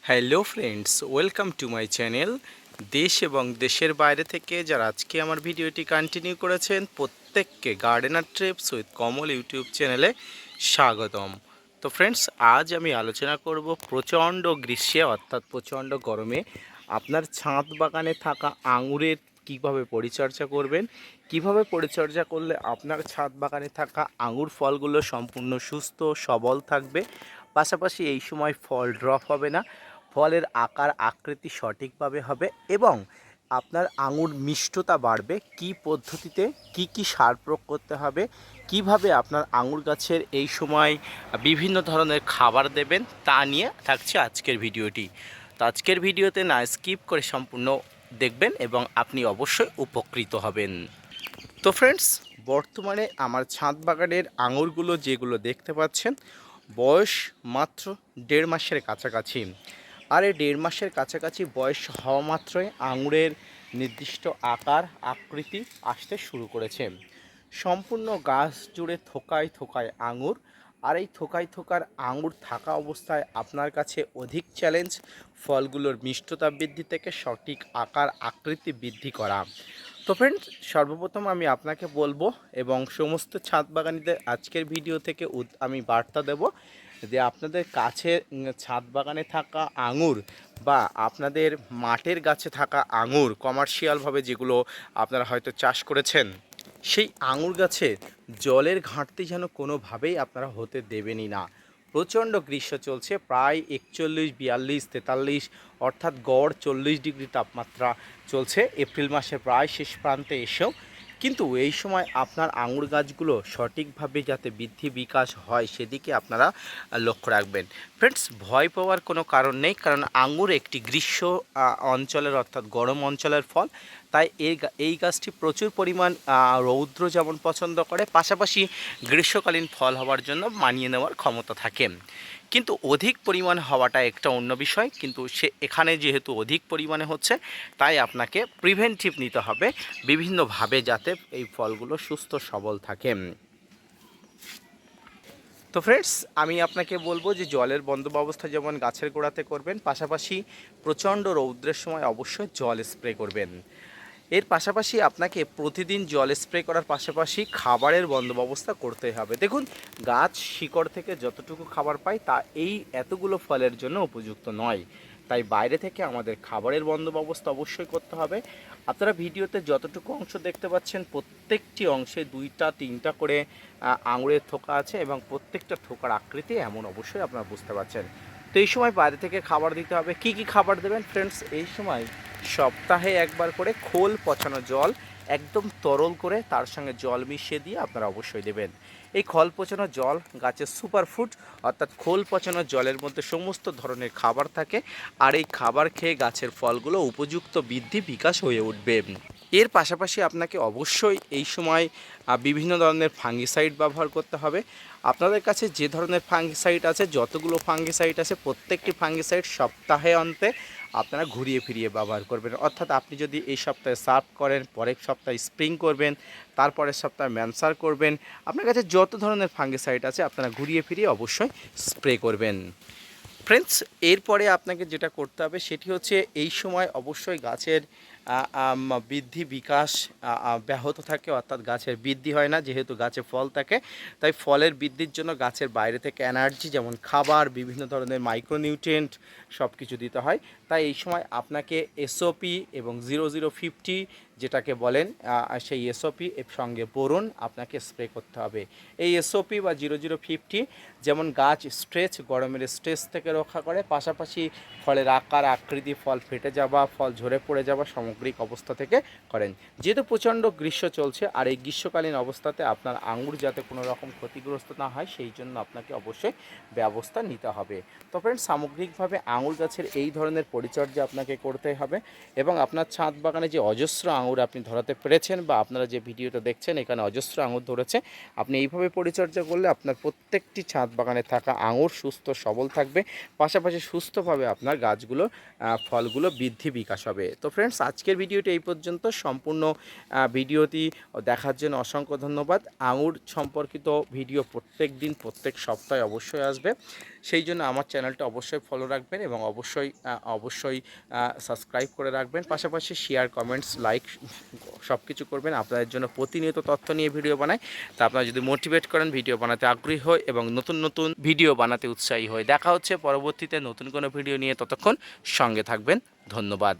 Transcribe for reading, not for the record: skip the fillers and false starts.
Hello friends, welcome to my channel. দেশ এবং দেশের বাইরে থেকে যারা আজকে আমার ভিডিওটি কন্টিনিউ করেছেন প্রত্যেককে gardener TRIPS with Kamal YouTube চ্যানেলে স্বাগতম। তো ফ্রেন্ডস, আজ আমি আলোচনা করব প্রচণ্ড গ্রীষ্মে অর্থাৎ প্রচণ্ড গরমে আপনার ছাদ বাগানে থাকা আঙুরের কীভাবে পরিচর্যা করবেন, কিভাবে পরিচর্যা করলে আপনার ছাদ বাগানে থাকা আঙুর ফলগুলো সম্পূর্ণ সুস্থ সবল থাকবে, পাশাপাশি এই সময় ফল ড্রপ হবে না, ফলের আকার আকৃতি সঠিকভাবে হবে এবং আপনার আঙুর মিষ্টতা বাড়বে, কি পদ্ধতিতে কি কি সার প্রয়োগ করতে হবে, কিভাবে আপনার আঙুর গাছের এই সময় বিভিন্ন ধরনের খাবার দেবেন, তা নিয়ে থাকছে আজকের ভিডিওটি। তো আজকের ভিডিওতে না স্কিপ করে সম্পূর্ণ দেখবেন এবং আপনি অবশ্যই উপকৃত হবেন। তো ফ্রেন্ডস, বর্তমানে আমার ছাদ বাগানের আঙুরগুলো যেগুলো দেখতে পাচ্ছেন, বয়স মাত্র 1.5 মাসের কাছাকাছি। আর এই 1.5 মাসের কাছাকাছি বয়স হওয়া মাত্রই আঙুরের নির্দিষ্ট আকার আকৃতি আসতে শুরু করেছে। সম্পূর্ণ গাছ জুড়ে থোকায় থোকায় আঙুর, আর এই থোকায় থোকার আঙুর থাকা অবস্থায় আপনার কাছে অধিক চ্যালেঞ্জ ফলগুলোর মিষ্টতা বৃদ্ধি থেকে সঠিক আকার আকৃতি বৃদ্ধি করা। তো ফ্রেন্ডস, সর্বপ্রথম আমি আপনাকে বলবো এবং সমস্ত ছাদ বাগানিদের আজকের ভিডিও থেকে আমি বার্তা দেব যে আপনাদের কাছে ছাদ বাগানে থাকা আঙুর বা আপনাদের মাঠের গাছে থাকা আঙুর কমার্শিয়ালভাবে যেগুলো আপনারা হয়তো চাষ করেছেন, সেই আঙুর গাছে জলের ঘাটতি যেন কোনোভাবেই আপনারা হতে দেবেনই না। প্রচণ্ড গ্রীষ্ম চলছে, প্রায় 41, 42, 43 অর্থাৎ গড় 40 ডিগ্রি তাপমাত্রা চলছে এপ্রিল মাসের প্রায় শেষ প্রান্তে এসেও। কিন্তু এই সময় আপনার আঙুর গাছগুলো সঠিকভাবে যাতে বৃদ্ধি বিকাশ হয় সেদিকে আপনারা লক্ষ্য রাখবেন। ফ্রেন্ডস, ভয় পাওয়ার কোনো কারণ নেই, কারণ আঙুর একটি গ্রীষ্ম অঞ্চলের অর্থাৎ গরম অঞ্চলের ফল। তাই এই গাছটি প্রচুর পরিমাণ রৌদ্র যেমন পছন্দ করে, পাশাপাশি গ্রীষ্মকালীন ফল হওয়ার জন্য মানিয়ে নেওয়ার ক্ষমতা থাকে। কিন্তু অধিক পরিমাণ হওয়াটা একটা অন্য বিষয়, কিন্তু এখানে যেহেতু অধিক পরিমাণে হচ্ছে, তাই আপনাকে প্রিভেন্টিভ নিতে হবে বিভিন্নভাবে যাতে এই ফলগুলো সুস্থ সবল থাকে। তো ফ্রেন্ডস, আমি আপনাকে বলবো যে জলের বন্দোবস্ত যেমন গাছের গোড়াতে করবেন, পাশাপাশি প্রচণ্ড রৌদ্রের সময় অবশ্যই জল স্প্রে করবেন। এর পাশাপাশি আপনাকে প্রতিদিন জল স্প্রে করার পাশাপাশি খাবারের বন্দোবস্ত করতে হবে। দেখুন, গাছ শিকড় থেকে যতটুকু খাবার পায় তা এই এতগুলো ফলের জন্য উপযুক্ত নয়, তাই বাইরে থেকে আমাদের খাবারের বন্দোবস্ত অবশ্যই করতে হবে। আপনারা ভিডিওতে যতটুকু অংশ দেখতে পাচ্ছেন প্রত্যেকটি অংশে 2টা 3টা করে আঙুরের থোকা আছে এবং প্রত্যেকটা থোকার আকৃতি এমন অবশ্যই আপনারা বুঝতে পারছেন। তো এই সময় বাইরে থেকে খাবার দিতে হবে। কি কি খাবার দেবেন ফ্রেন্ডস? এই সময় সপ্তাহে একবার করে খোল পচানো জল একদম তরল করে তার সঙ্গে জল মিশিয়ে দিয়ে আপনারা অবশ্যই দেবেন। এই খোল পচানো জল গাছের সুপারফুড, অর্থাৎ খোল পচানো জলের মধ্যে সমস্ত ধরনের খাবার থাকে, আর এই খাবার খেয়ে গাছের ফলগুলো উপযুক্ত বৃদ্ধি বিকাশ হয়ে উঠবে। এর পাশাপাশি আপনাকে অবশ্যই এই সময় বিভিন্ন ধরনের ফাঙ্গিসাইড ব্যবহার করতে হবে। আপনাদের কাছে যে ধরনের ফাঙ্গিসাইড আছে, যতগুলো ফাঙ্গিসাইড আছে প্রত্যেকটি ফাঙ্গিসাইড সপ্তাহে অন্তে আপনারা ঘুরিয়ে ফিরিয়ে ব্যবহার করবেন। অর্থাৎ আপনি যদি এই সপ্তাহে সার্ফ করেন, পরের সপ্তাহে স্প্রিং করবেন, তারপরের সপ্তাহে ম্যানসার করবেন। আপনার কাছে যত ধরনের ফাঙ্গিসাইড আছে আপনারা ঘুরিয়ে ফিরিয়ে অবশ্যই স্প্রে করবেন। ফ্রেন্ডস, এরপরে আপনাকে যেটা করতে হবে সেটি হচ্ছে এই সময় অবশ্যই গাছের বৃদ্ধি বিকাশ ব্যাহত থাকে, অর্থাৎ গাছের বৃদ্ধি হয় না, যেহেতু গাছে ফল থাকে। তাই ফলের বৃদ্ধির জন্য গাছের বাইরে থেকে এনার্জি যেমন খাবার, বিভিন্ন ধরনের মাইক্রোনিউট্রিয়েন্ট সব কিছু দিতে হয়। তাই এই সময় আপনাকে এসওপি এবং 0050 যেটাকে বলেন সেই এসওপি এর সঙ্গে বোরন আপনাকে স্প্রে করতে হবে। এই এসওপি বা 0050 যেমন গাছ স্ট্রেচ, গরমের স্ট্রেস থেকে রক্ষা করে, পাশাপাশি ফলের আকার আকৃতি, ফল ফেটে যাওয়া, ফল ঝরে পড়ে যাওয়া সামগ্রিক অবস্থা থেকে করেন। যেহেতু প্রচণ্ড গ্রীষ্ম চলছে আর এই গ্রীষ্মকালীন অবস্থাতে আপনার আঙুর যাতে কোনো রকম ক্ষতিগ্রস্ত না হয় সেই জন্য আপনাকে অবশ্যই ব্যবস্থা নিতে হবে। তো ফ্রেন্ডস, সামগ্রিকভাবে আঙুর গাছের এই ধরনের পরিচর্যা আপনাকে করতে হবে এবং আপনার ছাদ বাগানে যে অজস্র আঙুর আপনি ধরাতে পেরেছেন বা আপনারা যে ভিডিওটা দেখছেন এখানে অজস্র আঙুর ধরেছে, আপনি এইভাবে পরিচর্যা করলে আপনার প্রত্যেকটি ছাদ বাগানে থাকা আঙুর সুস্থ সবল থাকবে, পাশাপাশি সুস্থভাবে আপনার গাছগুলো ফলগুলো বৃদ্ধি বিকাশ হবে। তো ফ্রেন্ডস, আজকে আজকের ভিডিওটি এই পর্যন্ত। সম্পূর্ণ ভিডিওটি দেখার জন্য অসংখ্য ধন্যবাদ। আঙুর সম্পর্কিত ভিডিও প্রত্যেক দিন প্রত্যেক সপ্তাহে অবশ্যই আসবে, সেই জন্য আমার চ্যানেলটা অবশ্যই ফলো রাখবেন এবং অবশ্যই সাবস্ক্রাইব করে রাখবেন। পাশাপাশি শেয়ার, কমেন্টস, লাইক সব কিছু করবেন। আপনাদের জন্য প্রতিনিয়ত তথ্য নিয়ে ভিডিও বানাই, তা আপনারা যদি মোটিভেট করেন, ভিডিও বানাতে আগ্রহী হয় এবং নতুন নতুন ভিডিও বানাতে উৎসাহী হয়। দেখা হচ্ছে পরবর্তীতে নতুন কোনো ভিডিও নিয়ে, ততক্ষণ সঙ্গে থাকবেন। ধন্যবাদ।